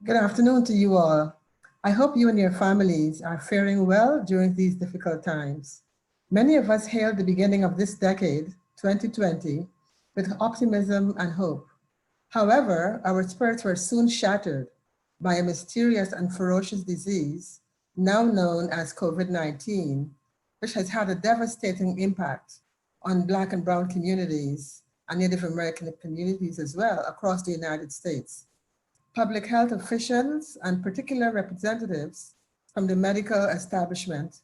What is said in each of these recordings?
Good afternoon to you all. I hope you and your families are faring well during these difficult times. Many of us hailed the beginning of this decade, 2020, with optimism and hope. However, our spirits were soon shattered by a mysterious and ferocious disease, now known as COVID-19, which has had a devastating impact on Black and Brown communities and Native American communities as well across the United States. Public health officials and particular representatives from the medical establishment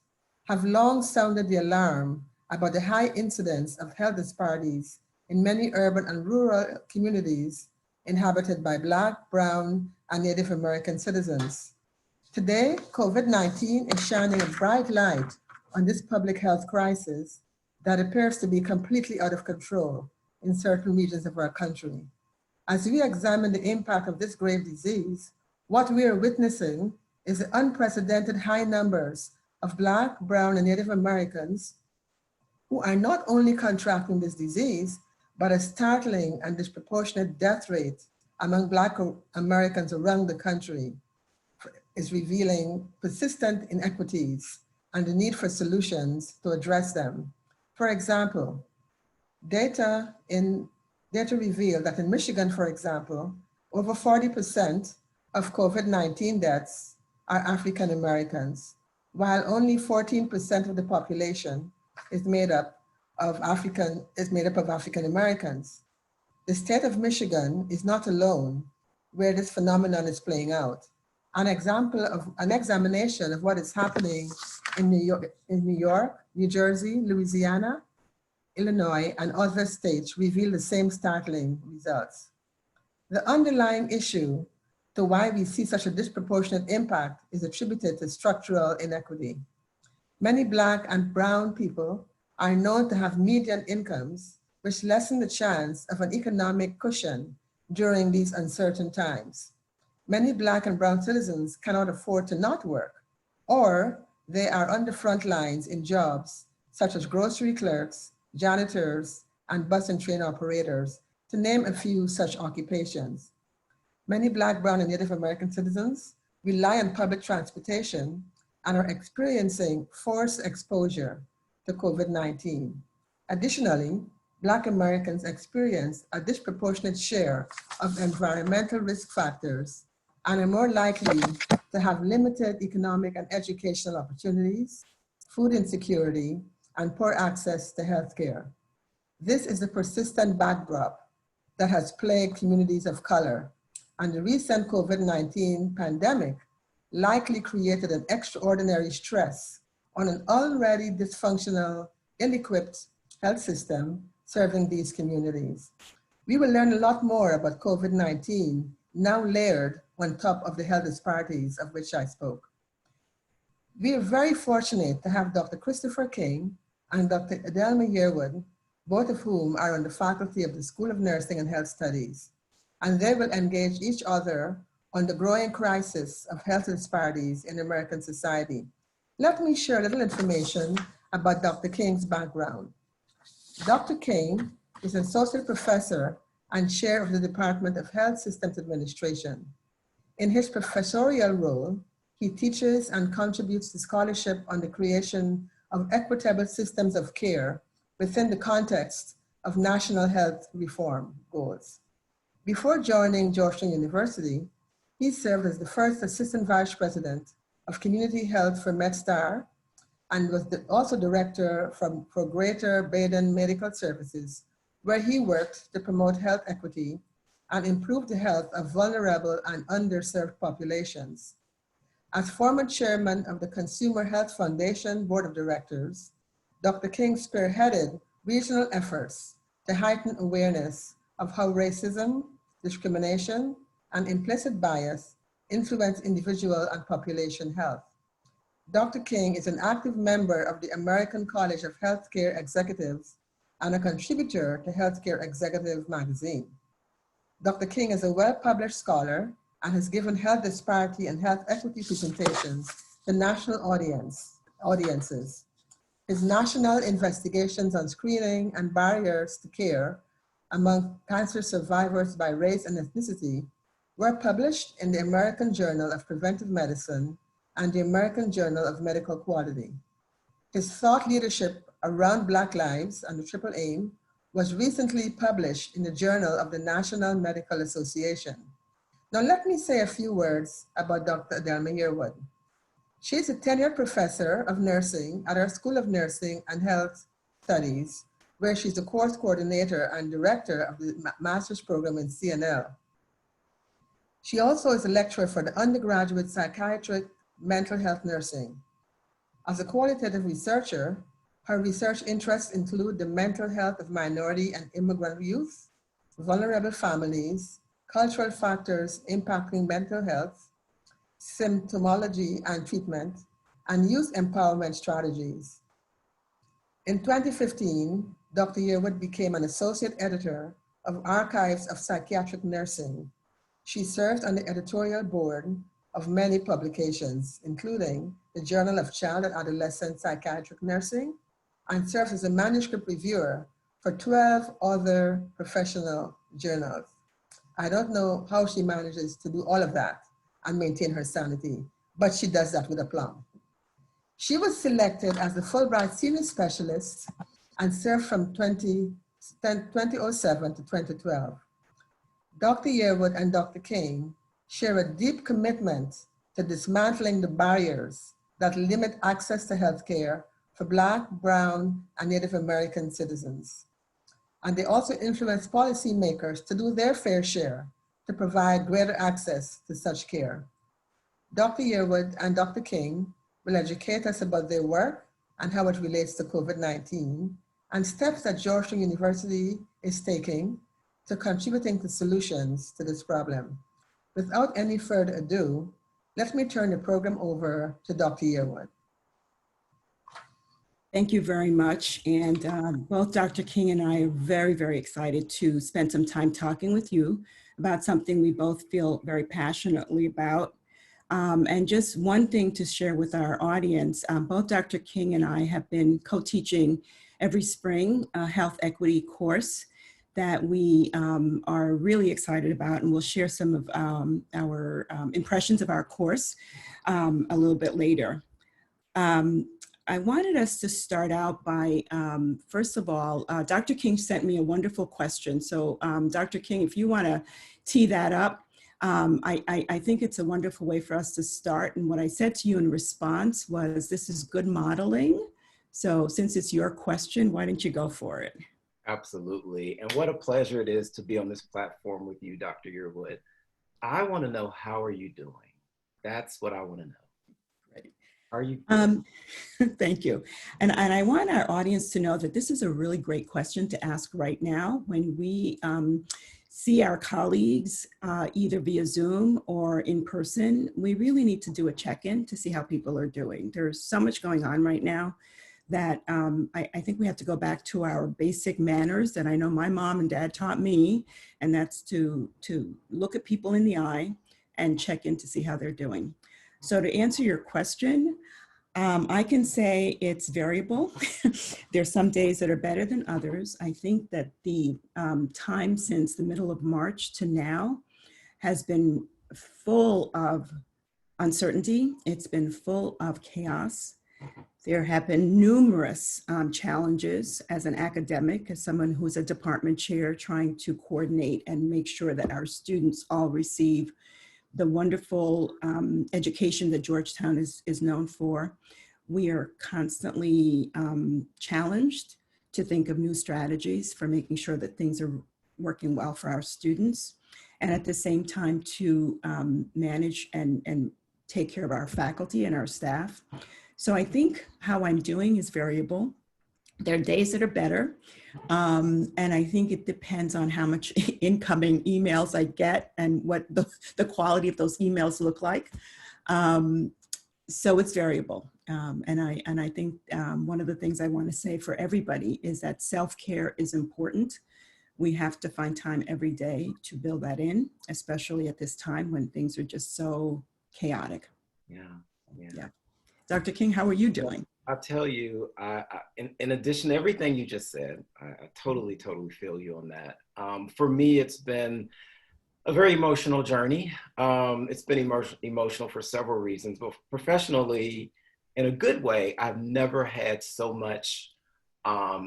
have long sounded the alarm about the high incidence of health disparities in many urban and rural communities inhabited by Black, Brown, and Native American citizens. Today, COVID-19 is shining a bright light on this public health crisis that appears to be completely out of control in certain regions of our country. As we examine the impact of this grave disease, what we are witnessing is the unprecedented high numbers of Black, Brown, and Native Americans who are not only contracting this disease, but a startling and disproportionate death rate among Black Americans around the country is revealing persistent inequities and the need for solutions to address them. For example, data reveal that in Michigan, for example, over 40% of COVID-19 deaths are African Americans, while only 14% of the population is made up of African Americans. The state of Michigan is not alone where this phenomenon is playing out. An examination of what is happening in New York, New Jersey, Louisiana, Illinois, and other states reveal the same startling results. The underlying issue to why we see such a disproportionate impact is attributed to structural inequity. Many Black and Brown people are known to have median incomes, which lessen the chance of an economic cushion during these uncertain times. Many Black and Brown citizens cannot afford to not work, or they are on the front lines in jobs such as grocery clerks, janitors, and bus and train operators, to name a few such occupations. Many Black, Brown, and Native American citizens rely on public transportation and are experiencing forced exposure to COVID-19. Additionally, Black Americans experience a disproportionate share of environmental risk factors and are more likely to have limited economic and educational opportunities, food insecurity, and poor access to healthcare. This is the persistent backdrop that has plagued communities of color, and the recent COVID-19 pandemic likely created an extraordinary stress on an already dysfunctional, ill-equipped health system serving these communities. We will learn a lot more about COVID-19, now layered on top of the health disparities of which I spoke. We are very fortunate to have Dr. Christopher King and Dr. Edilma Yearwood, both of whom are on the faculty of the School of Nursing and Health Studies, and they will engage each other on the growing crisis of health disparities in American society. Let me share a little information about Dr. King's background. Dr. King is an associate professor and chair of the Department of Health Systems Administration. In his professorial role, he teaches and contributes to scholarship on the creation of equitable systems of care within the context of national health reform goals. Before joining Georgetown University, he served as the first assistant vice president of community health for MedStar and was also director for Greater Baden Medical Services, where he worked to promote health equity and improve the health of vulnerable and underserved populations. As former chairman of the Consumer Health Foundation Board of Directors, Dr. King spearheaded regional efforts to heighten awareness of how racism, discrimination, and implicit bias influence individual and population health. Dr. King is an active member of the American College of Healthcare Executives and a contributor to Healthcare Executive magazine. Dr. King is a well-published scholar and has given health disparity and health equity presentations to national audiences. His national investigations on screening and barriers to care among cancer survivors by race and ethnicity were published in the American Journal of Preventive Medicine and the American Journal of Medical Quality. His thought leadership around Black lives and the triple aim was recently published in the Journal of the National Medical Association. Now let me say a few words about Dr. Edilma Yearwood. She is a tenured professor of nursing at our School of Nursing and Health Studies, where she's the course coordinator and director of the master's program in CNL. She also is a lecturer for the undergraduate psychiatric mental health nursing. As a qualitative researcher, her research interests include the mental health of minority and immigrant youth, vulnerable families, cultural factors impacting mental health, symptomology and treatment, and youth empowerment strategies. In 2015, Dr. Yearwood became an associate editor of Archives of Psychiatric Nursing. She served on the editorial board of many publications, including the Journal of Child and Adolescent Psychiatric Nursing, and serves as a manuscript reviewer for 12 other professional journals. I don't know how she manages to do all of that and maintain her sanity, but she does that with aplomb. She was selected as the Fulbright Senior Specialist and served from 2007 to 2012. Dr. Yearwood and Dr. King share a deep commitment to dismantling the barriers that limit access to healthcare for Black, Brown, and Native American citizens. And they also influence policymakers to do their fair share to provide greater access to such care. Dr. Yearwood and Dr. King will educate us about their work and how it relates to COVID-19 and steps that Georgetown University is taking to contributing to solutions to this problem. Without any further ado, let me turn the program over to Dr. Yearwood. Thank you very much. And both Dr. King and I are very, very excited to spend some time talking with you about something we both feel very passionately about. And just one thing to share with our audience, both Dr. King and I have been co-teaching every spring a health equity course that we are really excited about, and we'll share some of our impressions of our course a little bit later. I wanted us to start out by, first of all, Dr. King sent me a wonderful question. So Dr. King, if you want to tee that up, I think it's a wonderful way for us to start. And what I said to you in response was, this is good modeling. So since it's your question, why don't you go for it? Absolutely. And what a pleasure it is to be on this platform with you, Dr. Yearwood. I want to know, how are you doing? That's what I want to know. Great. Are you? Thank you. And I want our audience to know that this is a really great question to ask right now when we see our colleagues either via Zoom or in person. We really need to do a check-in to see how people are doing. There's so much going on right now that I think we have to go back to our basic manners that I know my mom and dad taught me, and that's to look at people in the eye and check in to see how they're doing. So to answer your question, I can say it's variable. There's some days that are better than others. I think that the time since the middle of March to now has been full of uncertainty. It's been full of chaos. There have been numerous challenges as an academic, as someone who's a department chair, trying to coordinate and make sure that our students all receive the wonderful education that Georgetown is known for. We are constantly challenged to think of new strategies for making sure that things are working well for our students, and at the same time to manage and take care of our faculty and our staff. So I think how I'm doing is variable. There are days that are better. And I think it depends on how much incoming emails I get and what the quality of those emails look like. So it's variable. And I think one of the things I want to say for everybody is that self-care is important. We have to find time every day to build that in, especially at this time when things are just so chaotic. Yeah. Dr. King, how are you doing? I'll tell you, in addition to everything you just said, I totally feel you on that. For me, it's been A very emotional journey. It's been emotional for several reasons, but professionally, in a good way, I've never had so much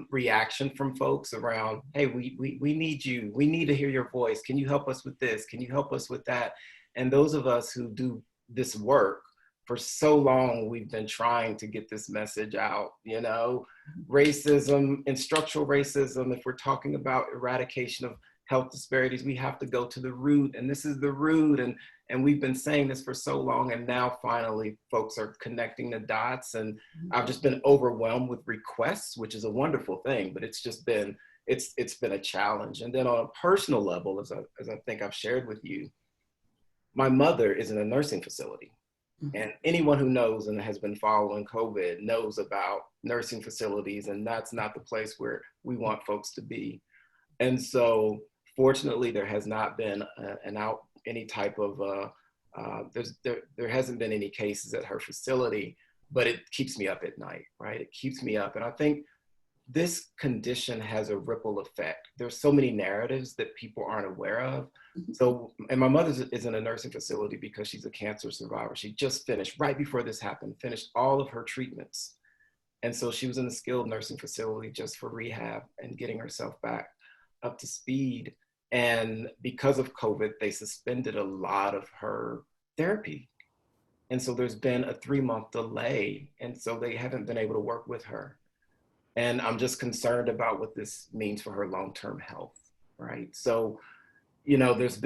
reaction from folks around, hey, we need you. We need to hear your voice. Can you help us with this? Can you help us with that? And those of us who do this work, for so long, we've been trying to get this message out, you know, racism and structural racism. If we're talking about eradication of health disparities, we have to go to the root, and this is the root. And we've been saying this for so long, and now finally folks are connecting the dots. And I've just been overwhelmed with requests, which is a wonderful thing, but it's just been, it's been a challenge. And then on a personal level, as I think I've shared with you, my mother is in a nursing facility. And anyone who knows and has been following COVID knows about nursing facilities, and that's not the place where we want folks to be. And so fortunately, there has not been any type of, there hasn't been any cases at her facility, but it keeps me up at night, right? It keeps me up. And I think this condition has a ripple effect. There's so many narratives that people aren't aware of. So, and my mother is in a nursing facility because she's a cancer survivor. She just finished, right before this happened, finished all of her treatments. And so she was in a skilled nursing facility just for rehab and getting herself back up to speed. And because of COVID, they suspended a lot of her therapy. And so there's been a 3-month delay. And so they haven't been able to work with her. And I'm just concerned about what this means for her long-term health, right? So, you know, there's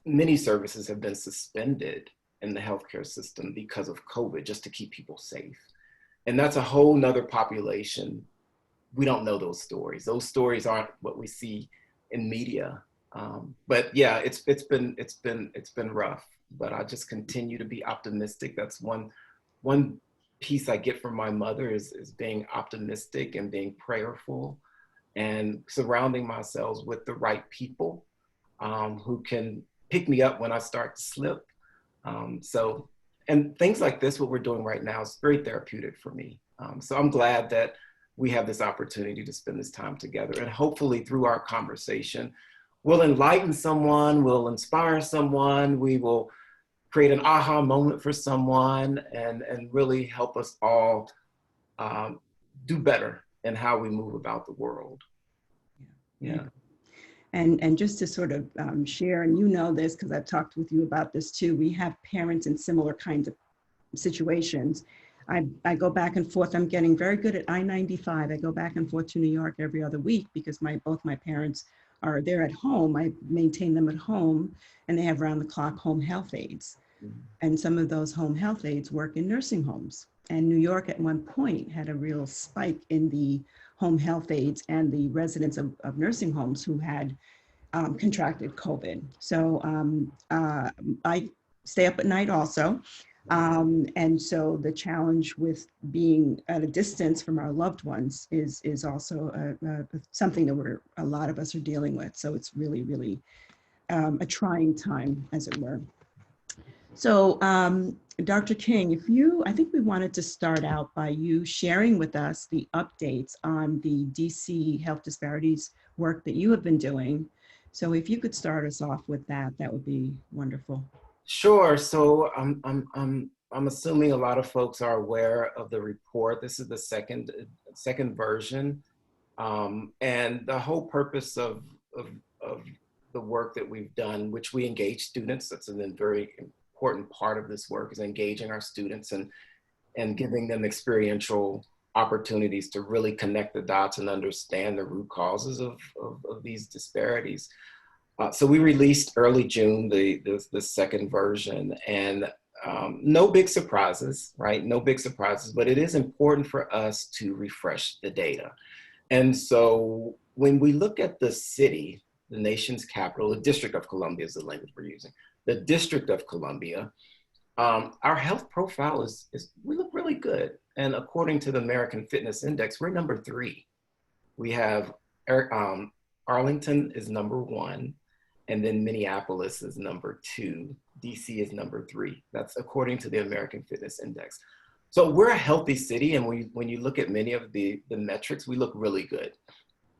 many services have been suspended in the healthcare system because of COVID, just to keep people safe. And that's a whole nother population. We don't know those stories. Those stories aren't what we see in media. But yeah, it's been rough, but I just continue to be optimistic. That's one piece I get from my mother is being optimistic and being prayerful and surrounding myself with the right people who can pick me up when I start to slip. So, and things like this, what we're doing right now is very therapeutic for me. So I'm glad that we have this opportunity to spend this time together, and hopefully through our conversation, we'll enlighten someone, we'll inspire someone, we will create an aha moment for someone, and really help us all do better in how we move about the world. Yeah. And just to sort of share, and you know this because I've talked with you about this too, we have parents in similar kinds of situations. I go back and forth. I'm getting very good at I-95. I go back and forth to New York every other week because both my parents are there at home. I maintain them at home, and they have round-the-clock home health aides. And some of those home health aides work in nursing homes. And New York at one point had a real spike in the home health aides and the residents of nursing homes who had contracted COVID. So I stay up at night also. And so the challenge with being at a distance from our loved ones is also something that a lot of us are dealing with. So it's really, really a trying time, as it were. So Dr. King, I think we wanted to start out by you sharing with us the updates on the DC health disparities work that you have been doing. So if you could start us off with that, that would be wonderful. Sure. So I'm assuming a lot of folks are aware of the report. This is the second version, and the whole purpose of the work that we've done, which we engage students. That's a very important part of this work, is engaging our students and giving them experiential opportunities to really connect the dots and understand the root causes of these disparities. So we released early June the second version, and no big surprises, right? No big surprises, but it is important for us to refresh the data. And so when we look at the city, the nation's capital, the District of Columbia is the language we're using, the District of Columbia, our health profile we look really good. And according to the American Fitness Index, we're number 3. We have Arlington is number 1. And then Minneapolis is number 2. DC is number 3. That's according to the American Fitness Index. So we're a healthy city, and when you look at many of the metrics, we look really good.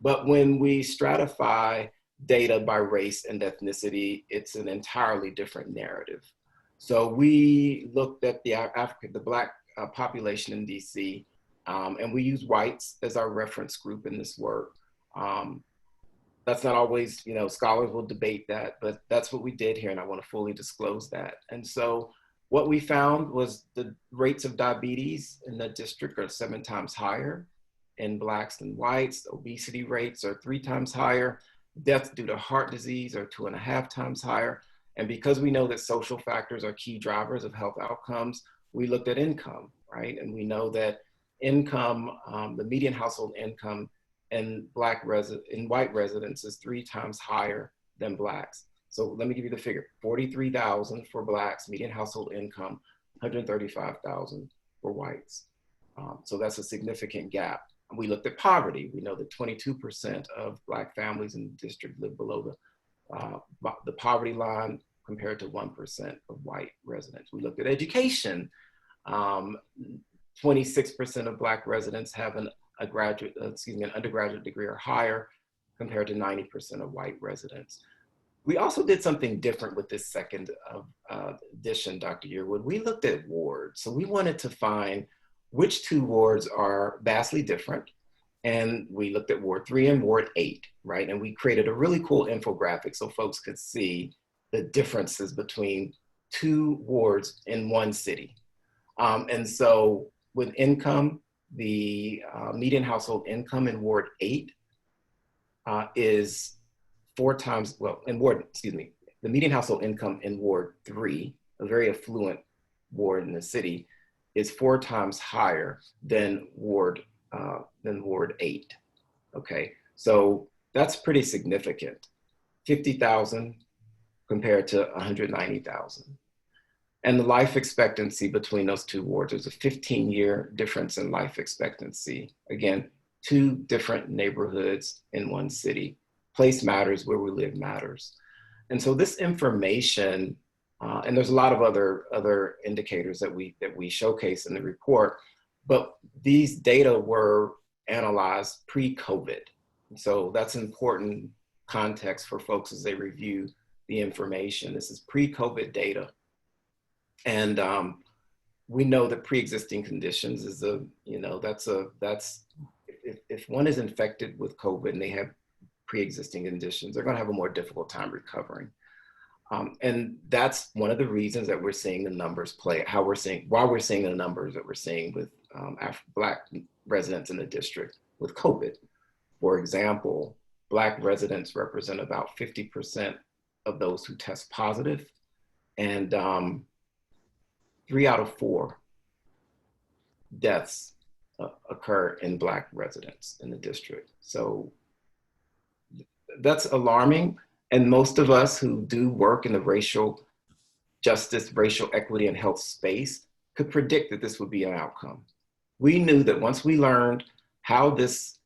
But when we stratify data by race and ethnicity, it's an entirely different narrative. So we looked at the Black population in DC, and we use whites as our reference group in this work. That's not always, scholars will debate that, but that's what we did here, and I want to fully disclose that. And so what we found was the rates of diabetes in the district are 7 times higher in Blacks than whites. Obesity rates are 3 times higher. Deaths due to heart disease are 2.5 times higher. And because we know that social factors are key drivers of health outcomes, we looked at income, right? And we know that income, the median household income in white residents is 3 times higher than Blacks. So let me give you the figure: 43,000 for Blacks, median household income, 135,000 for whites. So that's a significant gap. And we looked at poverty. We know that 22% of Black families in the district live below the poverty line compared to 1% of white residents. We looked at education. 26% of Black residents have an undergraduate degree or higher compared to 90% of white residents. We also did something different with this second edition, Dr. Yearwood. We looked at wards. So we wanted to find which 2 wards are vastly different. And we looked at Ward 3 and Ward 8, right? And we created a really cool infographic so folks could see the differences between 2 wards in one city. And so with income, the median household income in Ward 8 is 4 times, the median household income in Ward 3, a very affluent ward in the city, is 4 times higher than Ward 8. Okay, so that's pretty significant. 50,000 compared to 190,000. And the life expectancy between those 2 wards is a 15-year difference in life expectancy. Again, 2 different neighborhoods in one city. Place matters, where we live matters. And so this information, and there's a lot of other indicators that we showcase in the report, but these data were analyzed pre-COVID. So that's important context for folks as they review the information. This is pre-COVID data. And we know that pre-existing conditions is if one is infected with COVID and they have pre-existing conditions, they're going to have a more difficult time recovering. And that's one of the reasons that we're seeing the numbers play, why we're seeing the numbers that we're seeing with Black residents in the district with COVID. For example, Black residents represent about 50% of those who test positive, and 3 out of 4 deaths occur in Black residents in the district. So that's alarming. And most of us who do work in the racial justice, racial equity, and health space could predict that this would be an outcome. We knew that once we learned how this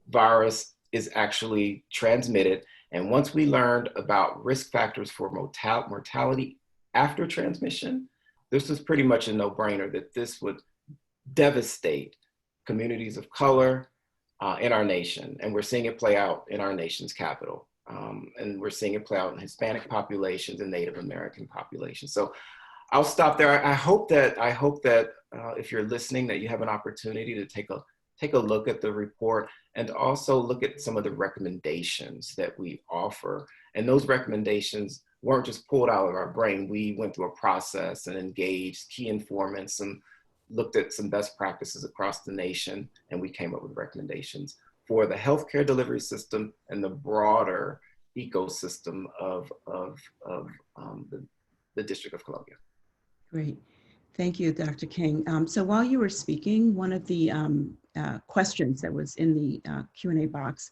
virus is actually transmitted, and once we learned about risk factors for mortality after transmission, this was pretty much a no-brainer that this would devastate communities of color in our nation. And we're seeing it play out in our nation's capital. And we're seeing it play out in Hispanic populations and Native American populations. So I'll stop there. I hope that if you're listening, that you have an opportunity to take a look at the report and also look at some of the recommendations that we offer. And those recommendations weren't just pulled out of our brain. We went through a process and engaged key informants and looked at some best practices across the nation, and we came up with recommendations for the healthcare delivery system and the broader ecosystem of the District of Columbia. Great. Thank you, Dr. King. So while you were speaking, one of the questions that was in the Q&A box,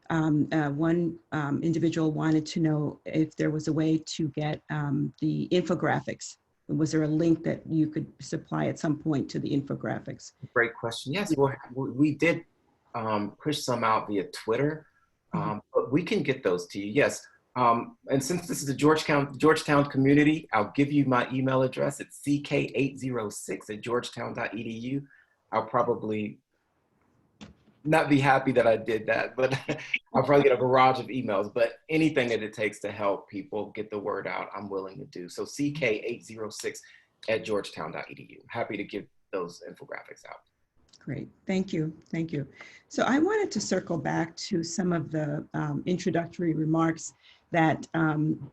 one individual wanted to know if there was a way to get the infographics. Was there a link that you could supply at some point to the infographics? Great question. Yes, we did push some out via Twitter, but we can get those to you. Yes. And since this is a Georgetown community, I'll give you my email address. It's ck806@georgetown.edu. I'll probably not be happy that I did that, but I'll probably get a barrage of emails. But anything that it takes to help people get the word out, I'm willing to do. So ck806@georgetown.edu. Happy to give those infographics out. Great, thank you, thank you. So I wanted to circle back to some of the introductory remarks that, I'm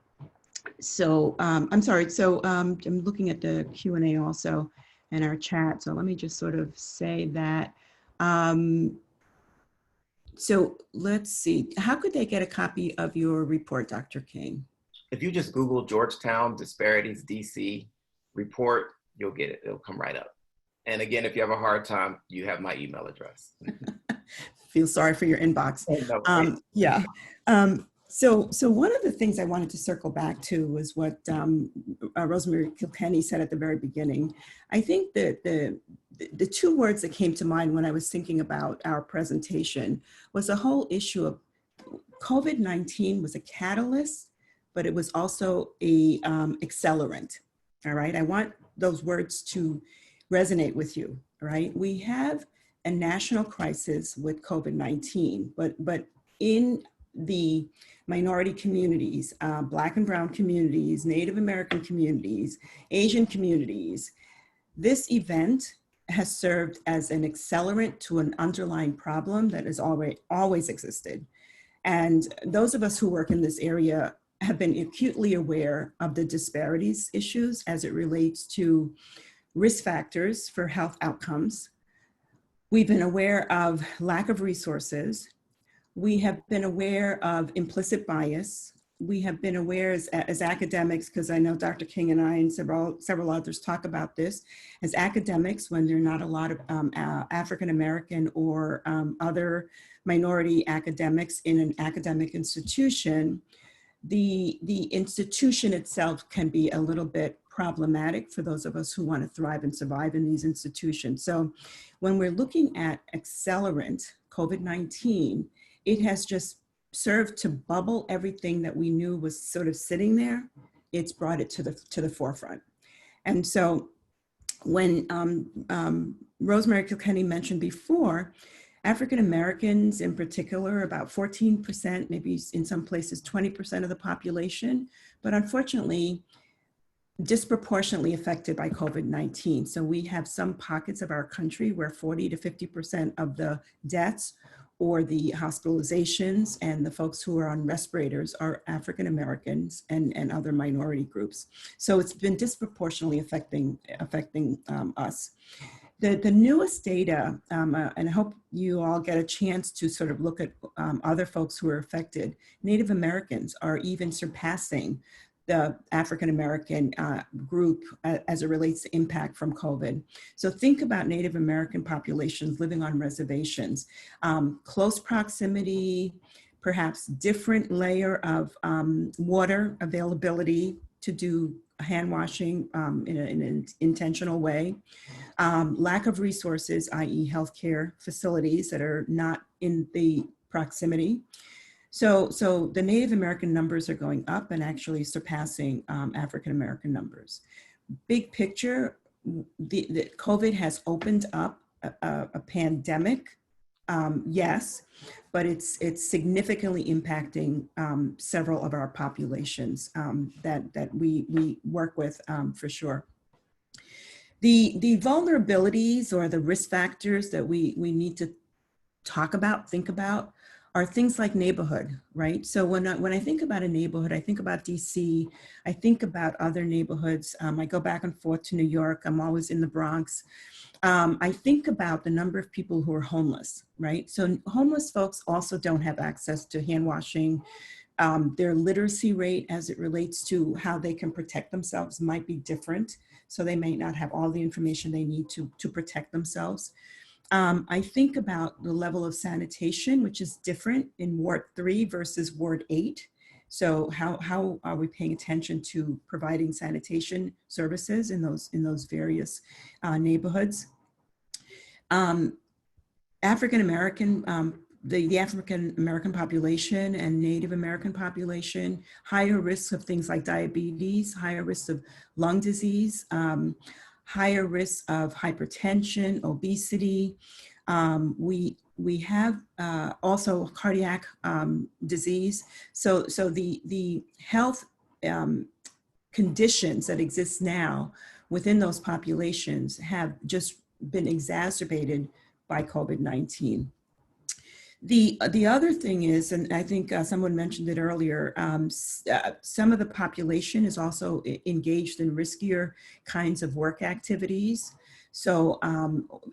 sorry, so I'm looking at the Q&A also in our chat. So let me just sort of say that, so let's see, how could they get a copy of your report, Dr. King? If you just Google Georgetown Disparities DC report, you'll get it, it'll come right up. And again, if you have a hard time, you have my email address. Feel sorry for your inbox. Yeah. So one of the things I wanted to circle back to was what Rosemary Kilkenny said at the very beginning. I think that the two words that came to mind when I was thinking about our presentation was the whole issue of COVID-19 was a catalyst, but it was also a accelerant. All right, I want those words to resonate with you, right? We have a national crisis with COVID-19, but in the minority communities, Black and Brown communities, Native American communities, Asian communities, this event has served as an accelerant to an underlying problem that has always existed. And those of us who work in this area have been acutely aware of the disparities issues as it relates to risk factors for health outcomes. We've been aware of lack of resources. We have been aware of implicit bias. We have been aware as academics, because I know Dr. King and I and several others talk about this, as academics, when there are not a lot of African-American or other minority academics in an academic institution, the institution itself can be a little bit problematic for those of us who want to thrive and survive in these institutions. So when we're looking at accelerant, COVID-19, it has just served to bubble everything that we knew was sort of sitting there. It's brought it to the forefront. And so when Rosemary Kilkenny mentioned before, African Americans in particular, about 14%, maybe in some places 20% of the population, but unfortunately, disproportionately affected by COVID-19. So we have some pockets of our country where 40 to 50% of the deaths or the hospitalizations and the folks who are on respirators are African Americans and other minority groups. So it's been disproportionately affecting us. The newest data, and I hope you all get a chance to sort of look at other folks who are affected, Native Americans are even surpassing the African-American group as it relates to impact from COVID. So think about Native American populations living on reservations, close proximity, perhaps different layer of water availability to do hand washing in an intentional way, lack of resources, i.e. healthcare facilities that are not in the proximity. So the Native American numbers are going up and actually surpassing African American numbers. Big picture, the COVID has opened up a pandemic, yes, but it's significantly impacting several of our populations that we work with for sure. The vulnerabilities or the risk factors that we need to talk about, think about, are things like neighborhood, right? So when I think about a neighborhood, I think about DC, I think about other neighborhoods. I go back and forth to New York. I'm always in the Bronx. I think about the number of people who are homeless, right? So homeless folks also don't have access to hand washing. Their literacy rate as it relates to how they can protect themselves might be different. So they may not have all the information they need to protect themselves. I think about the level of sanitation, which is different in Ward 3 versus Ward 8. So how are we paying attention to providing sanitation services in those various neighborhoods? African American, the African American population and Native American population, higher risks of things like diabetes, higher risks of lung disease, higher risks of hypertension, obesity, We have also cardiac disease. So the health conditions that exist now within those populations have just been exacerbated by COVID-19. The other thing is, and I think someone mentioned it earlier, some of the population is also engaged in riskier kinds of work activities. So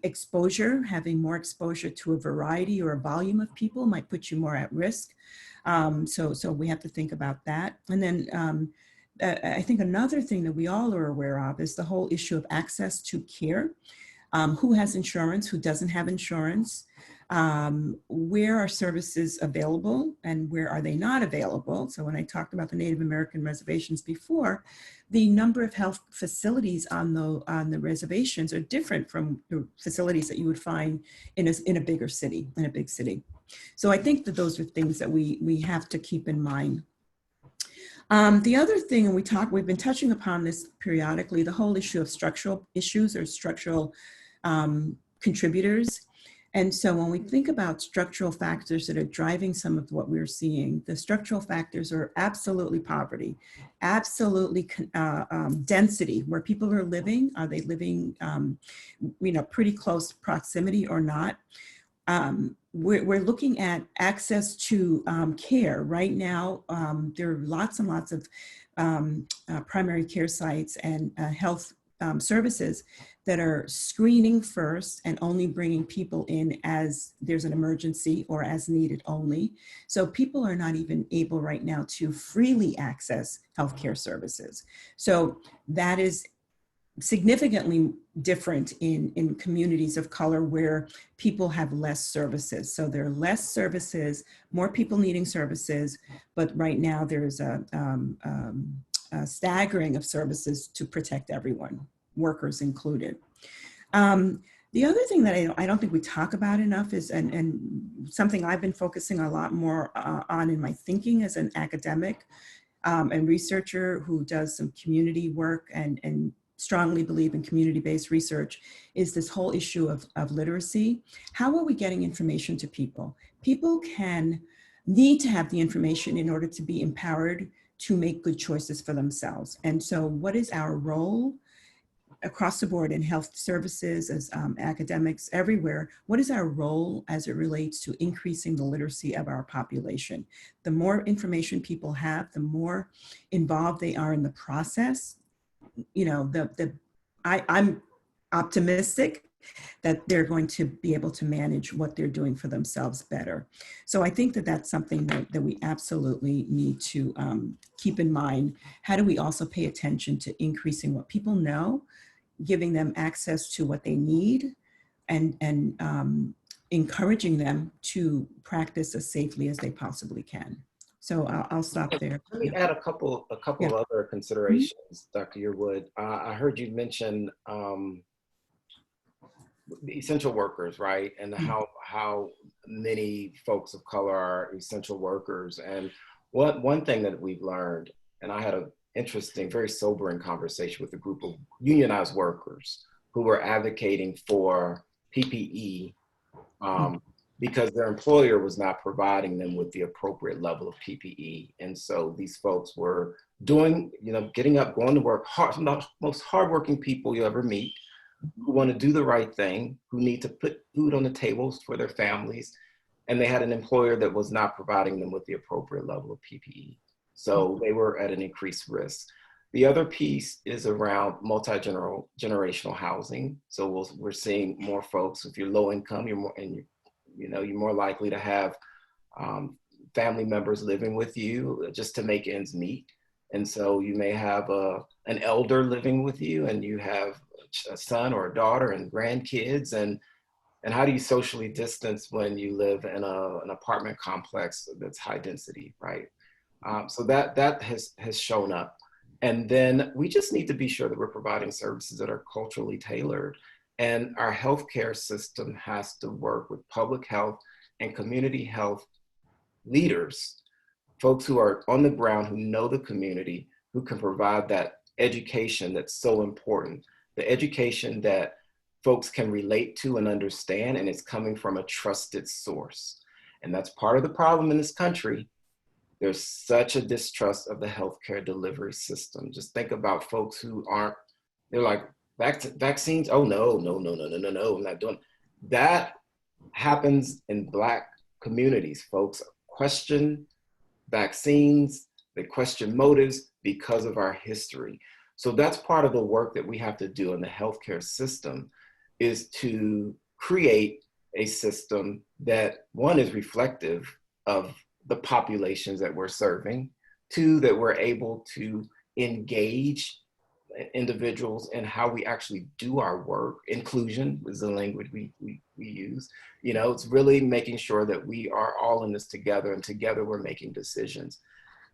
exposure, having more exposure to a variety or a volume of people might put you more at risk. So we have to think about that. And then I think another thing that we all are aware of is the whole issue of access to care. Who has insurance, who doesn't have insurance, where are services available and where are they not available? So when I talked about the Native American reservations before, the number of health facilities on the reservations are different from the facilities that you would find in a bigger city, in a big city. So I think that those are things that we have to keep in mind. The other thing, and we've been touching upon this periodically, the whole issue of structural issues or structural contributors. And so when we think about structural factors that are driving some of what we're seeing, the structural factors are absolutely poverty, absolutely density, where people are living. Are they living, pretty close proximity or not? We're looking at access to care. Right now, there are lots and lots of primary care sites and health services that are screening first and only bringing people in as there's an emergency or as needed only. So people are not even able right now to freely access healthcare services. So that is significantly different in communities of color where people have less services. So there are less services, more people needing services, but right now there's a staggering of services to protect everyone, workers included. The other thing that I don't think we talk about enough is, and something I've been focusing a lot more on in my thinking as an academic and researcher who does some community work and strongly believe in community-based research, is this whole issue of literacy. How are we getting information to people? People need to have the information in order to be empowered to make good choices for themselves. And so what is our role across the board in health services, as academics everywhere? What is our role as it relates to increasing the literacy of our population? The more information people have, the more involved they are in the process. I'm optimistic that they're going to be able to manage what they're doing for themselves better. So I think that that's something that we absolutely need to keep in mind. How do we also pay attention to increasing what people know, giving them access to what they need, and encouraging them to practice as safely as they possibly can. So I'll stop there. Let me add a couple other considerations, Dr. Yearwood. I heard you mention the essential workers, right? And how many folks of color are essential workers. And one thing that we've learned, and I had an interesting, very sobering conversation with a group of unionized workers who were advocating for PPE because their employer was not providing them with the appropriate level of PPE. And so these folks were getting up, going to work, some of the most hardworking people you'll ever meet, who want to do the right thing, who need to put food on the tables for their families. And they had an employer that was not providing them with the appropriate level of PPE. So they were at an increased risk. The other piece is around multi-generational housing. So we're seeing more folks, if you're low income, you're more likely to have family members living with you just to make ends meet. And so you may have an elder living with you, and you have a son or a daughter and grandkids. And how do you socially distance when you live in an apartment complex that's high density, right? So that has shown up. And then we just need to be sure that we're providing services that are culturally tailored. And our healthcare system has to work with public health and community health leaders, folks who are on the ground, who know the community, who can provide that education that's so important. The education that folks can relate to and understand, and it's coming from a trusted source. And that's part of the problem in this country. There's such a distrust of the healthcare delivery system. Just think about folks who aren't, they're like, vaccines? Oh, no, I'm not doing that. Happens in Black communities. Folks question vaccines, they question motives because of our history. So that's part of the work that we have to do in the healthcare system, is to create a system that, one, is reflective of the populations that we're serving, two, that we're able to engage individuals in how we actually do our work. Inclusion is the language we use. You know, it's really making sure that we are all in this together, and together we're making decisions.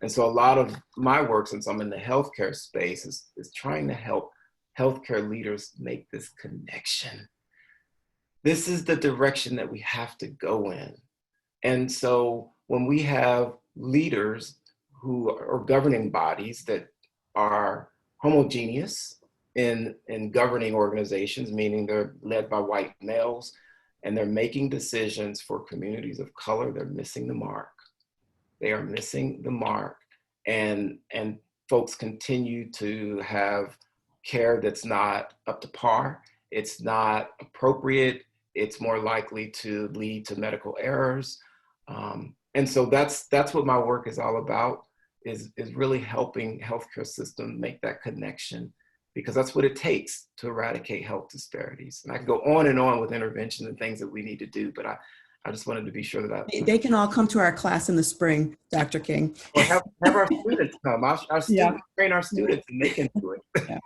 And so a lot of my work, since I'm in the healthcare space, is trying to help healthcare leaders make this connection. This is the direction that we have to go in. And so when we have leaders who are governing bodies that are homogeneous in governing organizations, meaning they're led by white males, and they're making decisions for communities of color, they're missing the mark. They are missing the mark. And folks continue to have care that's not up to par. It's not appropriate. It's more likely to lead to medical errors. And so that's what my work is all about, is really helping healthcare system make that connection, because that's what it takes to eradicate health disparities. And I can go on and on with intervention and things that we need to do, but I just wanted to be sure that They can all come to our class in the spring, Dr. King. Or have our students come. Our students train our students, and they can do it. Yeah.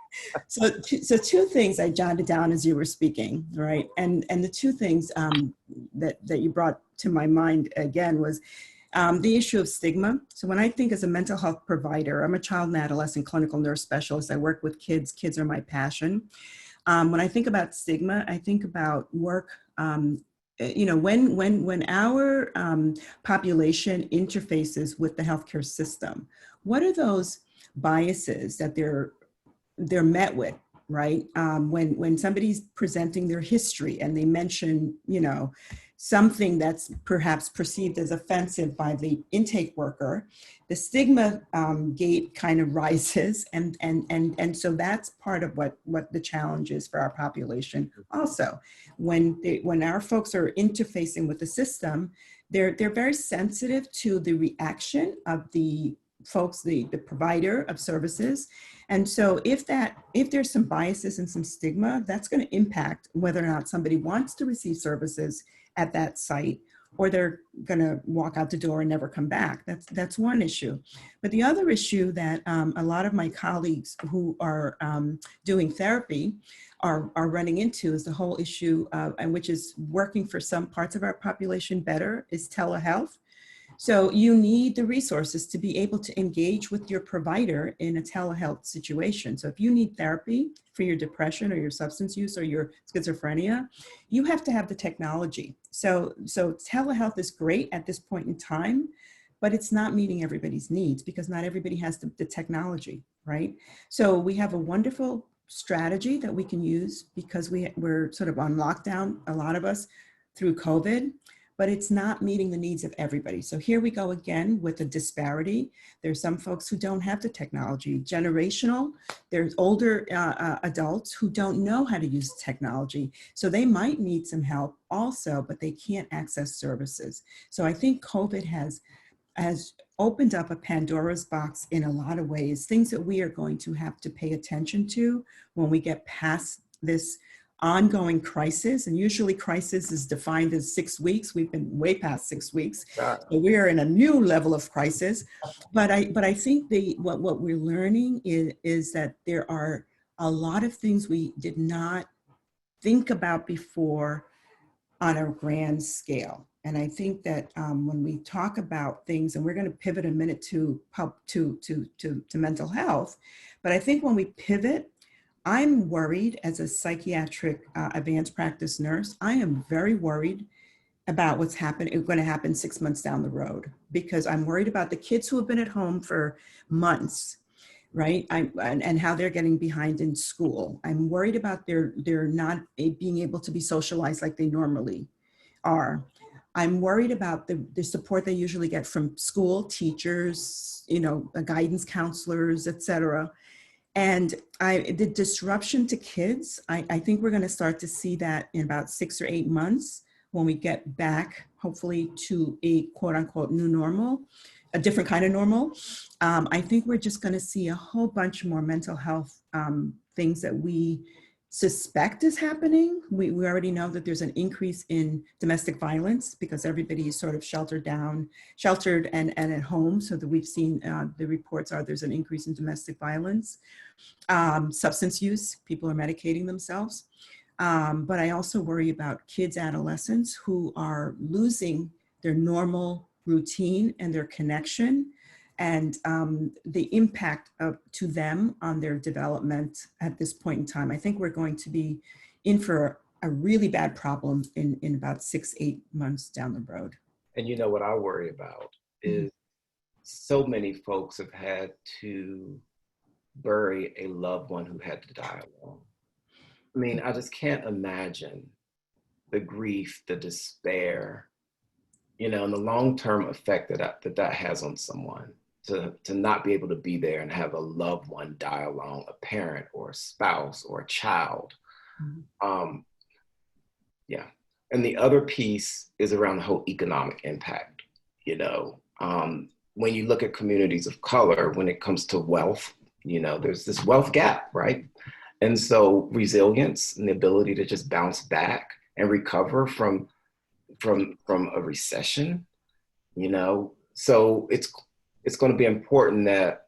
So two things I jotted down as you were speaking, right? And the two things that you brought to my mind again was the issue of stigma. So when I think as a mental health provider, I'm a child and adolescent clinical nurse specialist. I work with kids. Kids are my passion. When I think about stigma, I think about work. You know, when our population interfaces with the healthcare system, what are those biases that they're met with, right? When somebody's presenting their history and they mention, you know, something that's perhaps perceived as offensive by the intake worker, the stigma gate kind of rises, and so that's part of what the challenge is for our population. Also, when our folks are interfacing with the system, they're very sensitive to the reaction of the folks, the provider of services. And so if there's some biases and some stigma, that's going to impact whether or not somebody wants to receive services at that site, or they're going to walk out the door and never come back. That's one issue. But the other issue that a lot of my colleagues who are doing therapy are running into is the whole issue, and which is working for some parts of our population better, is telehealth. So you need the resources to be able to engage with your provider in a telehealth situation. So if you need therapy for your depression or your substance use or your schizophrenia, you have to have the technology. So telehealth is great at this point in time, but it's not meeting everybody's needs because not everybody has the technology, right? So we have a wonderful strategy that we can use because we're sort of on lockdown, a lot of us, through COVID, but it's not meeting the needs of everybody. So here we go again with a disparity. There's some folks who don't have the technology. Generational, there's older adults who don't know how to use technology. So they might need some help also, but they can't access services. So I think COVID has opened up a Pandora's box in a lot of ways, things that we are going to have to pay attention to when we get past this ongoing crisis. And usually crisis is defined as 6 weeks. We've been way past 6 weeks. So we are in a new level of crisis. But I think what we're learning is that there are a lot of things we did not think about before on a grand scale. And I think that when we talk about things, and we're going to pivot a minute to mental health, but I think when we pivot, I'm worried as a psychiatric advanced practice nurse. I am very worried about what's going to happen 6 months down the road, because I'm worried about the kids who have been at home for months. right? And how they're getting behind in school. I'm worried about their not being able to be socialized like they normally are. I'm worried about the support they usually get from school teachers, you know, guidance counselors, et cetera. And the disruption to kids, I think we're going to start to see that in about 6 or 8 months when we get back, hopefully, to a quote unquote new normal, a different kind of normal. I think we're just going to see a whole bunch more mental health things that we suspect is happening. We already know that there's an increase in domestic violence because everybody is sort of sheltered and at home. So that we've seen the reports are there's an increase in domestic violence. Substance use, people are medicating themselves. But I also worry about kids, adolescents who are losing their normal routine and their connection and the impact to them on their development at this point in time. I think we're going to be in for a really bad problem in about 6, 8 months down the road. And you know what I worry about is so many folks have had to bury a loved one who had to die alone. I mean, I just can't imagine the grief, the despair, you know, and the long-term effect that has on someone to not be able to be there and have a loved one die alone, a parent or a spouse or a child. Yeah. And the other piece is around the whole economic impact, you know. When you look at communities of color, when it comes to wealth, you know, there's this wealth gap, right? And so resilience and the ability to just bounce back and recover from a recession, you know. So it's going to be important that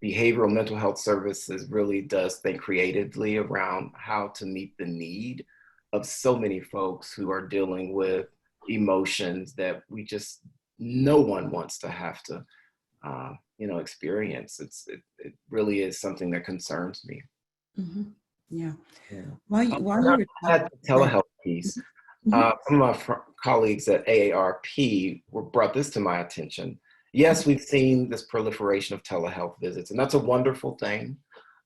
behavioral mental health services really does think creatively around how to meet the need of so many folks who are dealing with emotions that no one wants to have to, you know, experience. It really is something that concerns me. Mm-hmm. Yeah. While you were at the telehealth piece, some of my colleagues at AARP brought this to my attention. Yes, we've seen this proliferation of telehealth visits, and that's a wonderful thing.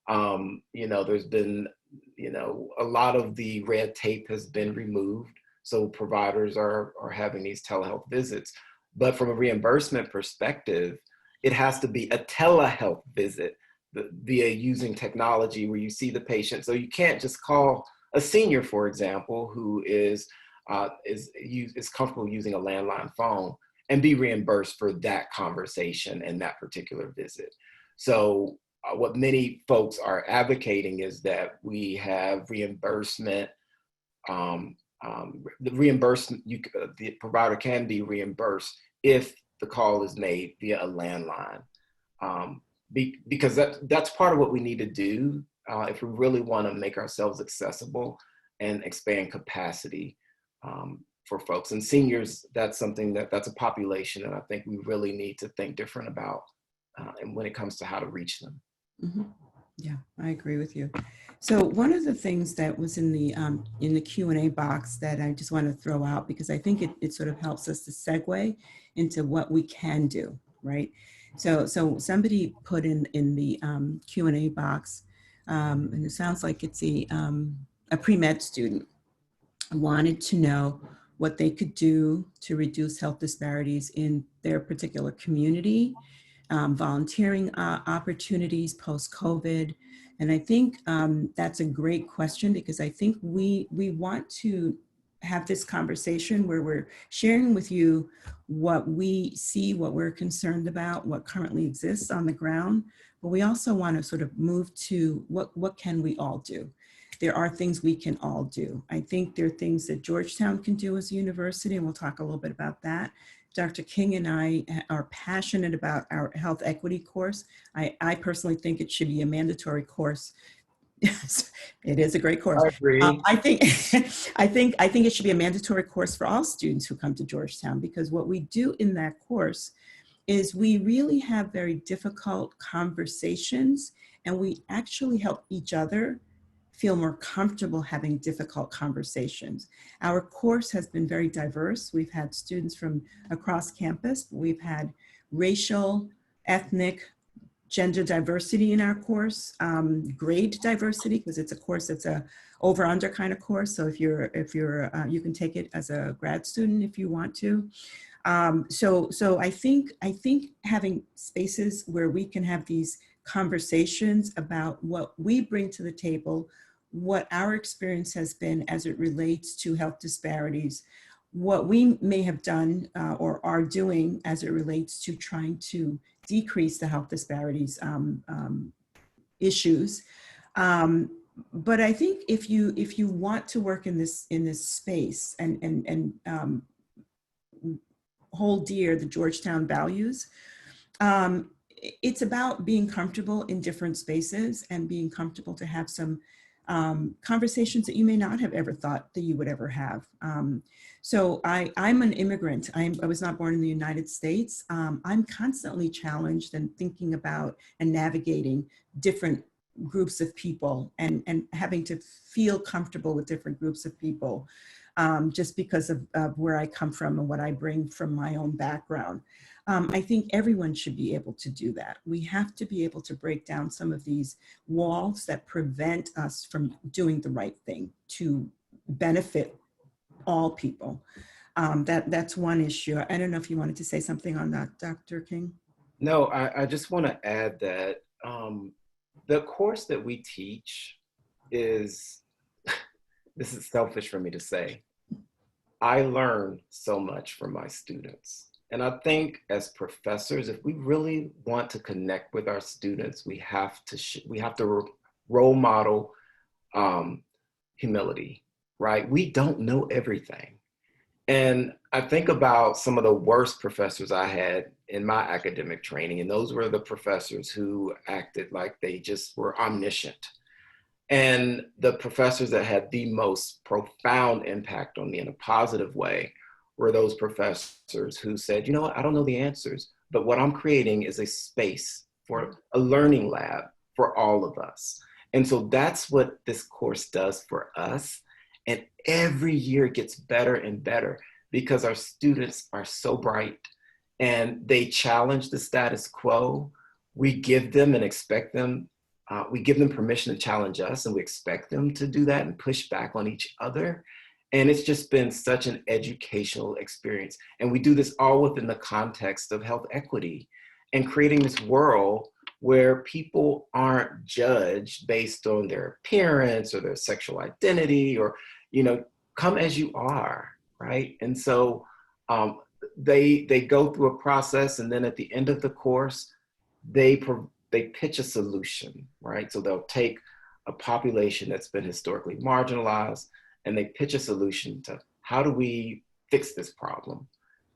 You know, there's been, you know, a lot of the red tape has been removed, so providers are having these telehealth visits. But from a reimbursement perspective, it has to be a telehealth visit via using technology where you see the patient. So you can't just call a senior, for example, who is comfortable using a landline phone and be reimbursed for that conversation and that particular visit. So what many folks are advocating is that we have reimbursement. The reimbursement, the provider can be reimbursed if the call is made via a landline, because that's part of what we need to do if we really want to make ourselves accessible and expand capacity for folks. And seniors, that's a population that I think we really need to think different about and when it comes to how to reach them. Mm-hmm. Yeah, I agree with you. So one of the things that was in the Q&A box that I just want to throw out, because I think it sort of helps us to segue into what we can do, right? So somebody put in the Q&A box, and it sounds like it's a pre-med student, wanted to know what they could do to reduce health disparities in their particular community, volunteering opportunities post-COVID. And I think that's a great question, because I think we want to have this conversation where we're sharing with you what we see, what we're concerned about, what currently exists on the ground. But we also want to sort of move to what can we all do? There are things we can all do. I think there are things that Georgetown can do as a university, and we'll talk a little bit about that. Dr. King and I are passionate about our health equity course. I personally think it should be a mandatory course. It is a great course. I agree. I think it should be a mandatory course for all students who come to Georgetown, because what we do in that course is we really have very difficult conversations, and we actually help each other feel more comfortable having difficult conversations. Our course has been very diverse. We've had students from across campus. We've had racial, ethnic, gender diversity in our course, grade diversity, because it's a course that's a over-under kind of course. So if you're you can take it as a grad student if you want to. So I think having spaces where we can have these conversations about what we bring to the table, what our experience has been as it relates to health disparities, what we may have done or are doing as it relates to trying to decrease the health disparities issues. But I think if you want to work in this space and hold dear the Georgetown values, it's about being comfortable in different spaces and being comfortable to have some conversations that you may not have ever thought that you would ever have. So I'm an immigrant. I was not born in the United States. I'm constantly challenged and thinking about and navigating different groups of people and having to feel comfortable with different groups of people just because of where I come from and what I bring from my own background. I think everyone should be able to do that. We have to be able to break down some of these walls that prevent us from doing the right thing to benefit all people. That's one issue. I don't know if you wanted to say something on that, Dr. King. No, I just want to add that the course that we teach is, this is selfish for me to say, I learn so much from my students. And I think as professors, if we really want to connect with our students, we have to role model humility, right? We don't know everything. And I think about some of the worst professors I had in my academic training, and those were the professors who acted like they just were omniscient. And the professors that had the most profound impact on me in a positive way were those professors who said, you know what, I don't know the answers, but what I'm creating is a space for a learning lab for all of us. And so that's what this course does for us. And every year it gets better and better because our students are so bright and they challenge the status quo. We give them and expect them, we give them permission to challenge us, and we expect them to do that and push back on each other. And it's just been such an educational experience. And we do this all within the context of health equity and creating this world where people aren't judged based on their appearance or their sexual identity or, you know, come as you are, right? And so they go through a process, and then at the end of the course, they pitch a solution, right? So they'll take a population that's been historically marginalized, and they pitch a solution to how do we fix this problem?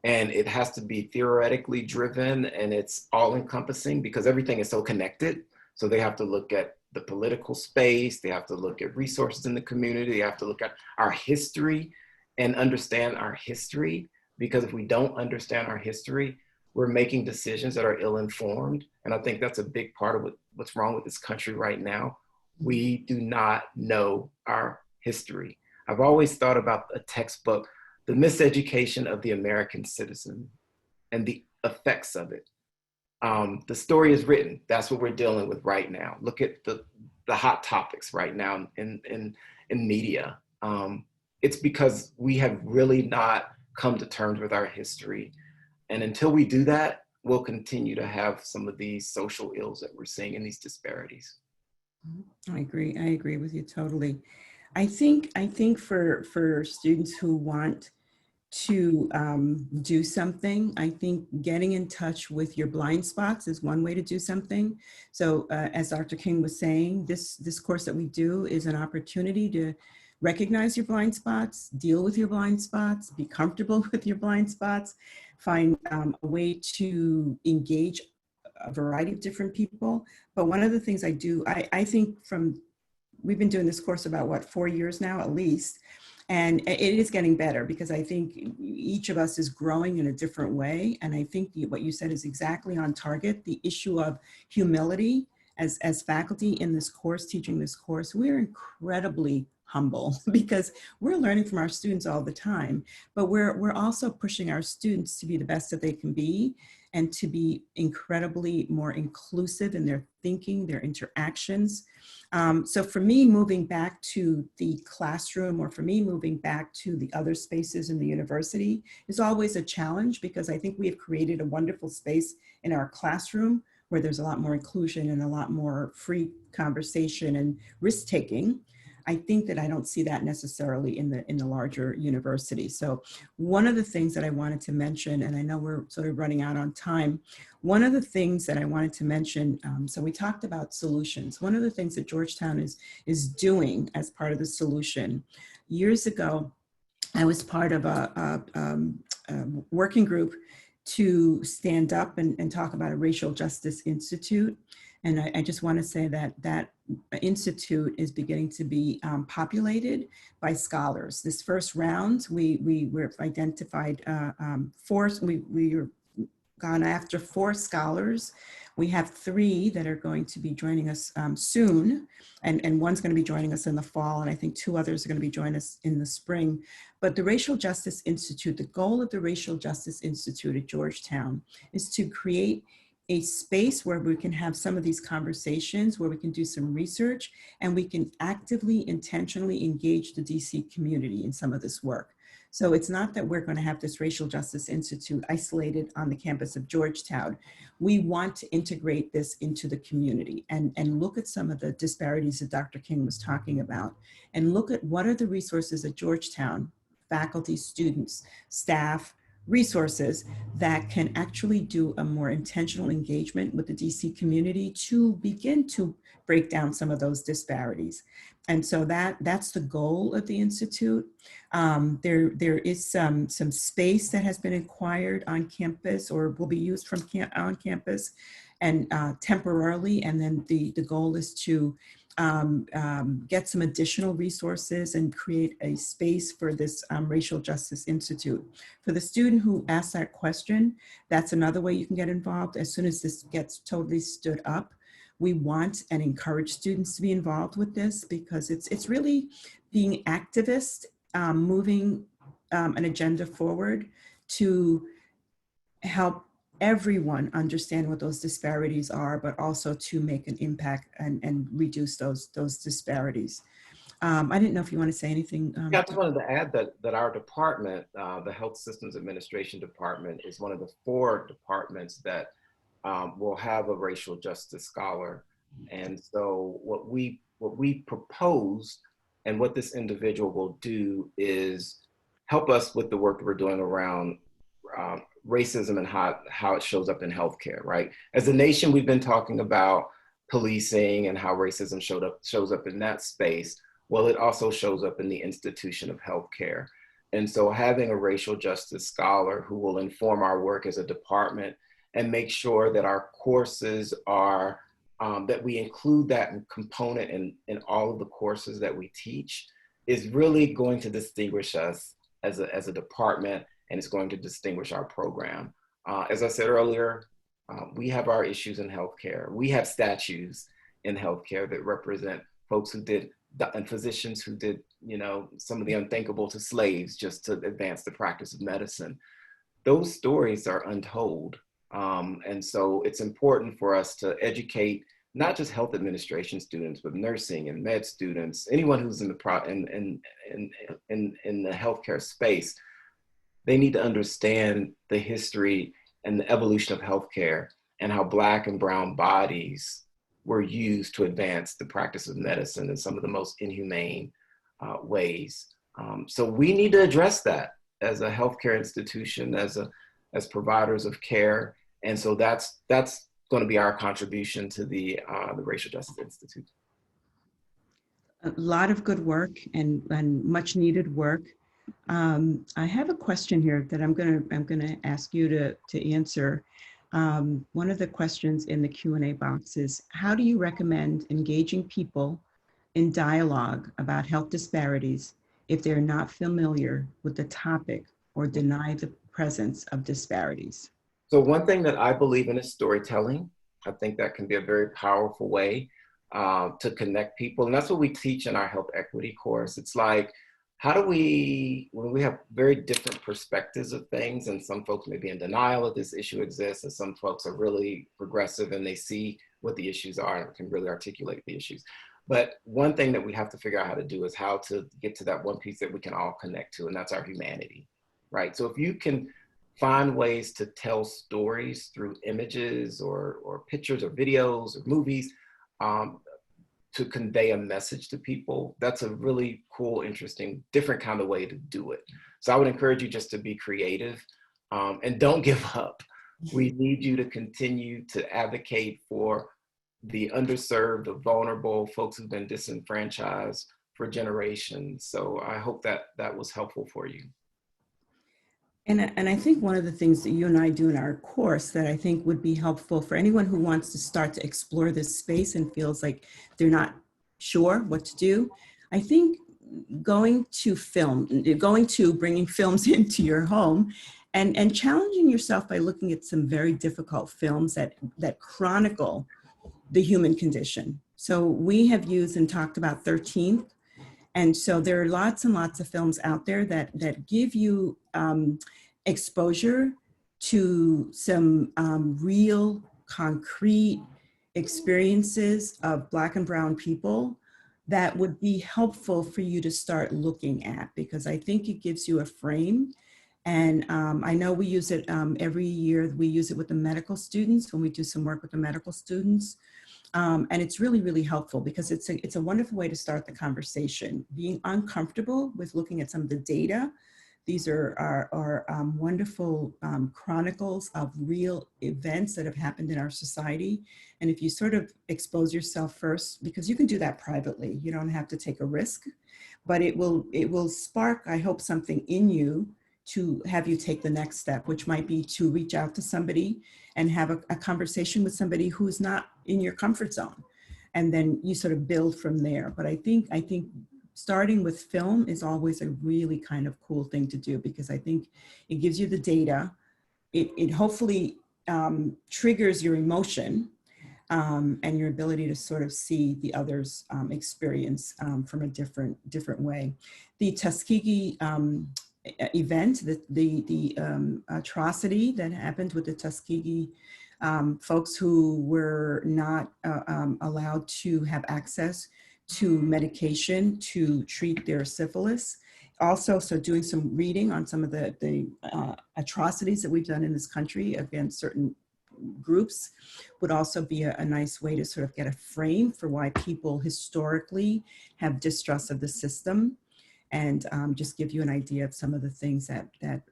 And it has to be theoretically driven, and it's all encompassing because everything is so connected. So they have to look at the political space, they have to look at resources in the community, they have to look at our history and understand our history, because if we don't understand our history, we're making decisions that are ill-informed. And I think that's a big part of what's wrong with this country right now. We do not know our history. I've always thought about a textbook, The Miseducation of the American Citizen and the effects of it. The story is written. That's what we're dealing with right now. Look at the hot topics right now in media. It's because we have really not come to terms with our history. And until we do that, we'll continue to have some of these social ills that we're seeing in these disparities. I agree with you totally. I think for students who want to do something, I think getting in touch with your blind spots is one way to do something. So as Dr. King was saying, this course that we do is an opportunity to recognize your blind spots, deal with your blind spots, be comfortable with your blind spots, find a way to engage a variety of different people. But one of the things I do, I think we've been doing this course about what, 4 years now at least, and it is getting better because I think each of us is growing in a different way. And I think what you said is exactly on target. The issue of humility as faculty in this course, teaching this course, we're incredibly humble because we're learning from our students all the time, but we're also pushing our students to be the best that they can be. and to be incredibly more inclusive in their thinking, their interactions. So for me, moving back to the classroom, or for me moving back to the other spaces in the university, is always a challenge, because I think we have created a wonderful space in our classroom where there's a lot more inclusion and a lot more free conversation and risk-taking. I think that I don't see that necessarily in the larger university. So one of the things that I wanted to mention, and I know we're sort of running out on time, one of the things that I wanted to mention, so we talked about solutions. One of the things that Georgetown is doing as part of the solution, years ago, I was part of a working group to stand up and talk about a racial justice institute. And I just want to say that that institute is beginning to be populated by scholars. This first round, we were identified we were gone after 4 scholars. We have 3 that are going to be joining us soon, and one's going to be joining us in the fall, and I think 2 others are going to be joining us in the spring. But the Racial Justice Institute, the goal of the Racial Justice Institute at Georgetown is to create a space where we can have some of these conversations, where we can do some research, and we can actively, intentionally engage the DC community in some of this work. So it's not that we're going to have this Racial Justice Institute isolated on the campus of Georgetown. We want to integrate this into the community and look at some of the disparities that Dr. King was talking about, and look at what are the resources at Georgetown, faculty, students, staff, resources that can actually do a more intentional engagement with the DC community to begin to break down some of those disparities. And so that's the goal of the Institute. There is some space that has been acquired on campus, or will be used on campus and temporarily. And then the goal is to get some additional resources and create a space for this Racial Justice Institute. For the student who asked that question, that's another way you can get involved. As soon as this gets totally stood up, we want and encourage students to be involved with this, because it's really being activist, moving an agenda forward to help everyone understand what those disparities are, but also to make an impact and reduce those disparities. I didn't know if you want to say anything. Yeah, I just wanted to add that our department, the Health Systems Administration Department, is one of the 4 departments that will have a racial justice scholar. And so what we propose and what this individual will do is help us with the work that we're doing around racism and how it shows up in healthcare, right? As a nation, we've been talking about policing and how racism shows up in that space. Well, it also shows up in the institution of healthcare. And so having a racial justice scholar who will inform our work as a department and make sure that our courses are, that we include that component in all of the courses that we teach, is really going to distinguish us as a department, and it's going to distinguish our program. As I said earlier, we have our issues in healthcare. We have statues in healthcare that represent folks who did, and physicians who did, some of the unthinkable to slaves just to advance the practice of medicine. Those stories are untold. And so it's important for us to educate not just health administration students, but nursing and med students, anyone who's in the healthcare space. They need to understand the history and the evolution of healthcare and how Black and brown bodies were used to advance the practice of medicine in some of the most inhumane ways. So we need to address that as a healthcare institution, as providers of care. And so that's going to be our contribution to the Racial Justice Institute. A lot of good work and much needed work. I have a question here that I'm gonna ask you to answer. One of the questions in the Q&A box is, how do you recommend engaging people in dialogue about health disparities if they're not familiar with the topic or deny the presence of disparities? So one thing that I believe in is storytelling. I think that can be a very powerful way to connect people. And that's what we teach in our health equity course. It's like, how do we, when we have very different perspectives of things, and some folks may be in denial that this issue exists, and some folks are really progressive and they see what the issues are and can really articulate the issues. But one thing that we have to figure out how to do is how to get to that one piece that we can all connect to, and that's our humanity, right? So if you can find ways to tell stories through images or pictures or videos or movies, to convey a message to people, that's a really cool, interesting, different kind of way to do it. So I would encourage you just to be creative, and don't give up. We need you to continue to advocate for the underserved, the vulnerable, folks who've been disenfranchised for generations. So I hope that that was helpful for you. And I think one of the things that you and I do in our course that I think would be helpful for anyone who wants to start to explore this space and feels like they're not sure what to do, I think going to bringing films into your home and challenging yourself by looking at some very difficult films that chronicle the human condition. So we have used and talked about 13th. And so there are lots and lots of films out there that give you exposure to some real concrete experiences of Black and brown people that would be helpful for you to start looking at, because I think it gives you a frame. And I know we use it every year. We use it with the medical students when we do some work with the medical students. And it's really, really helpful because it's a wonderful way to start the conversation. Being uncomfortable with looking at some of the data. These are wonderful chronicles of real events that have happened in our society. And if you sort of expose yourself first, because you can do that privately, you don't have to take a risk, but it will spark, I hope, something in you to have you take the next step, which might be to reach out to somebody and have a conversation with somebody who's not in your comfort zone. And then you sort of build from there. But I think starting with film is always a really kind of cool thing to do, because I think it gives you the data. It hopefully triggers your emotion and your ability to sort of see the other's experience from a different way. The Tuskegee event, the atrocity that happened with the Tuskegee folks who were not allowed to have access to medication to treat their syphilis. Also, so doing some reading on some of the atrocities that we've done in this country against certain groups would also be a nice way to sort of get a frame for why people historically have distrust of the system, and just give you an idea of some of the things that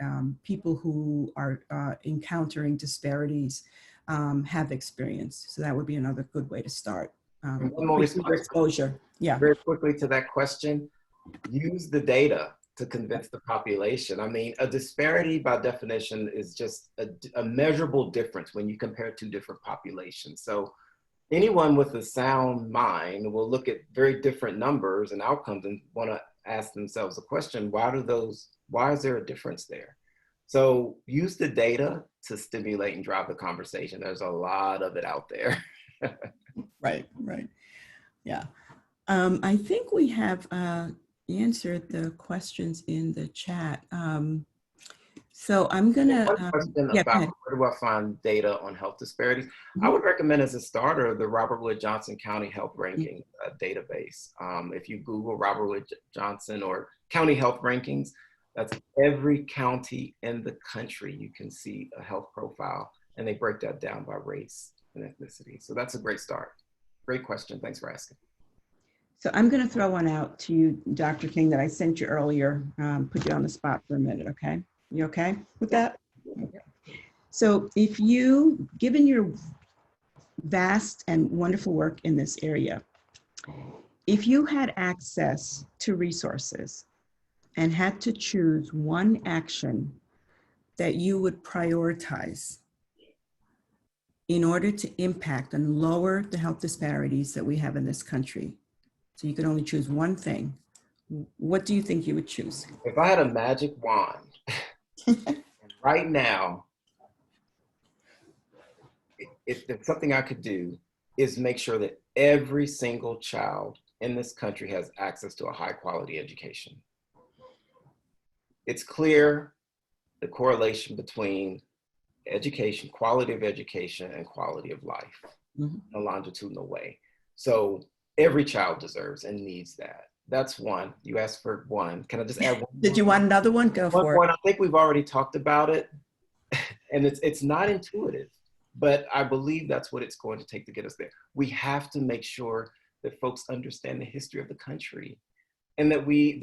people who are encountering disparities have experienced. So that would be another good way to start. One more exposure. Yeah. Very quickly to that question, use the data to convince the population. I mean, a disparity by definition is just a measurable difference when you compare two different populations. So anyone with a sound mind will look at very different numbers and outcomes and want to ask themselves a question, why is there a difference there? So use the data to stimulate and drive the conversation. There's a lot of it out there. Right. Yeah. I think we have answered the questions in the chat. So I'm gonna- One question about where do I find data on health disparities? I would recommend as a starter, the Robert Wood Johnson County Health Ranking database. If you Google Robert Wood Johnson or County Health Rankings, that's every county in the country. You can see a health profile, and they break that down by race and ethnicity. So that's a great start. Great question. Thanks for asking. So I'm going to throw one out to you, Dr. King, that I sent you earlier, put you on the spot for a minute, okay? You okay with that? So if you, given your vast and wonderful work in this area, if you had access to resources and had to choose one action that you would prioritize in order to impact and lower the health disparities that we have in this country, so you could only choose one thing, what do you think you would choose? If I had a magic wand right now, if there's something I could do is make sure that every single child in this country has access to a high quality education. it's clear the correlation between education, quality of education, and quality of life in a longitudinal way. So every child deserves and needs that. That's one. You asked for one. Can I just add one? Did you want another one? Go for One, it. I think we've already talked about it, and it's not intuitive, but I believe that's what it's going to take to get us there. We have to make sure that folks understand the history of the country, and that we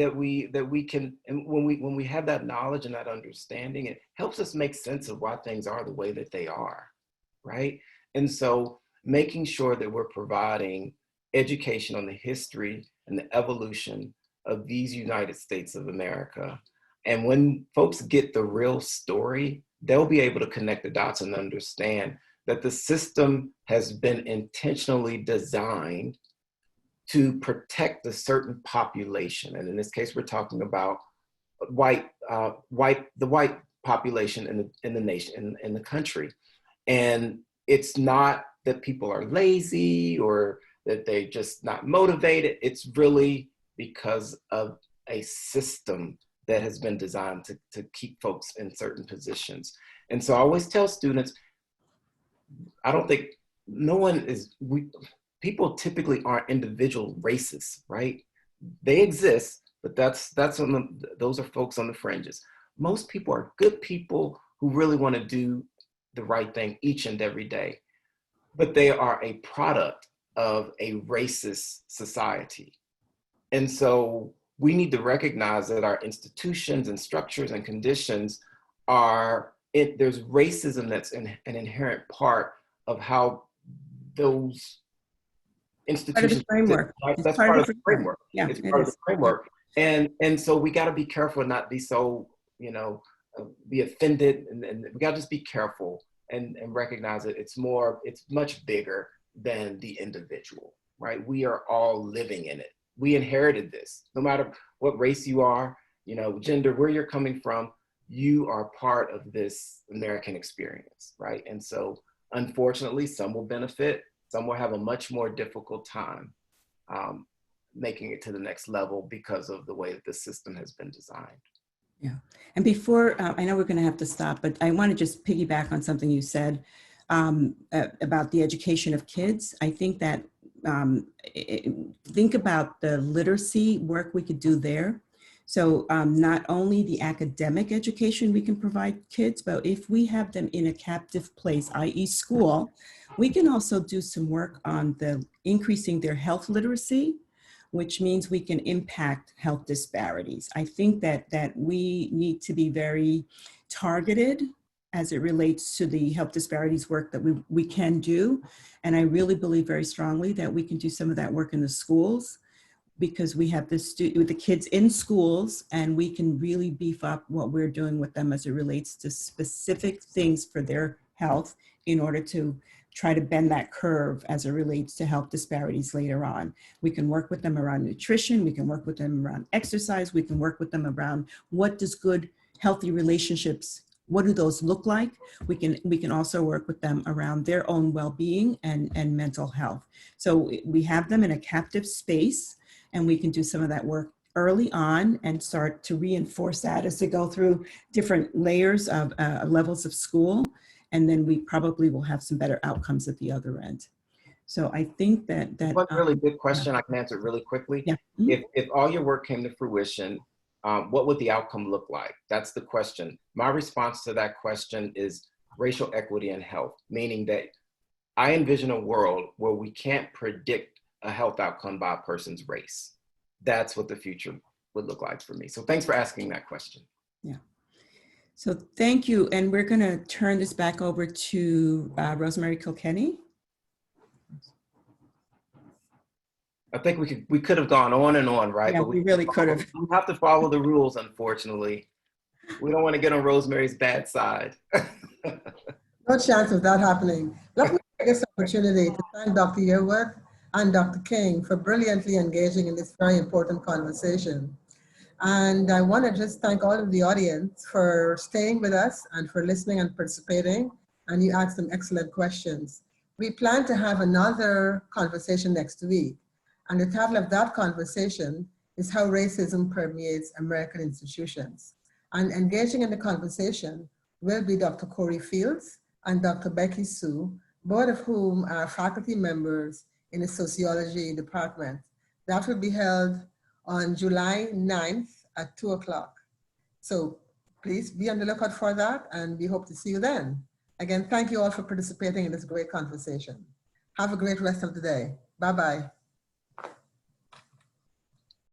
can, and when we have that knowledge and that understanding, it helps us make sense of why things are the way that they are, right? And so making sure that we're providing education on the history and the evolution of these United States of America. And when folks get the real story, they'll be able to connect the dots and understand that the system has been intentionally designed to protect a certain population. And in this case, we're talking about the white population in the nation, in the country. And it's not that people are lazy or that they're just not motivated. It's really because of a system that has been designed to keep folks in certain positions. And so I always tell students, I don't think people typically aren't individual racists, right? They exist, but those are folks on the fringes. Most people are good people who really want to do the right thing each and every day, but they are a product of a racist society. And so we need to recognize that our institutions and structures and conditions there's racism that's an inherent part of how those institutions. Framework. That's part of the framework. Yeah, it's part of the framework. And so we got to be careful and not be so, be offended. And we got to just be careful and recognize that it's much bigger than the individual, right? We are all living in it. We inherited this. No matter what race you are, gender, where you're coming from, you are part of this American experience, right? And so unfortunately, some will benefit, some will have a much more difficult time making it to the next level because of the way that the system has been designed. Yeah. And before, I know we're going to have to stop, but I want to just piggyback on something you said about the education of kids. I think that think about the literacy work we could do there. So not only the academic education we can provide kids, but if we have them in a captive place, i.e. school, we can also do some work on increasing their health literacy, which means we can impact health disparities. I think that we need to be very targeted as it relates to the health disparities work that we can do. And I really believe very strongly that we can do some of that work in the schools, because we have the kids in schools, and we can really beef up what we're doing with them as it relates to specific things for their health in order to try to bend that curve as it relates to health disparities later on. We can work with them around nutrition. We can work with them around exercise. We can work with them around what does good, healthy relationships, what do those look like? We can also work with them around their own well-being and mental health. So we have them in a captive space, and we can do some of that work early on and start to reinforce that as they go through different layers of levels of school. And then we probably will have some better outcomes at the other end. So I think that one really good question, I can answer it really quickly. Yeah. Mm-hmm. If all your work came to fruition, what would the outcome look like? That's the question. My response to that question is racial equity in health, meaning that I envision a world where we can't predict a health outcome by a person's race. That's what the future would look like for me. So thanks for asking that question. Yeah. So thank you. And we're going to turn this back over to Rosemary Kilkenny. I think we could have gone on and on, right? Yeah, but we really could have. We have to follow the rules, unfortunately. We don't want to get on Rosemary's bad side. No chance of that happening. Let me take this opportunity to thank Dr. Yearwood and Dr. King for brilliantly engaging in this very important conversation. And I want to just thank all of the audience for staying with us and for listening and participating. And you asked some excellent questions. We plan to have another conversation next week. And the title of that conversation is How Racism Permeates American Institutions. And engaging in the conversation will be Dr. Corey Fields and Dr. Becky Sue, both of whom are faculty members in the sociology department. That will be held on July 9th at 2 o'clock. So please be on the lookout for that, and we hope to see you then. Again, thank you all for participating in this great conversation. Have a great rest of the day. Bye-bye.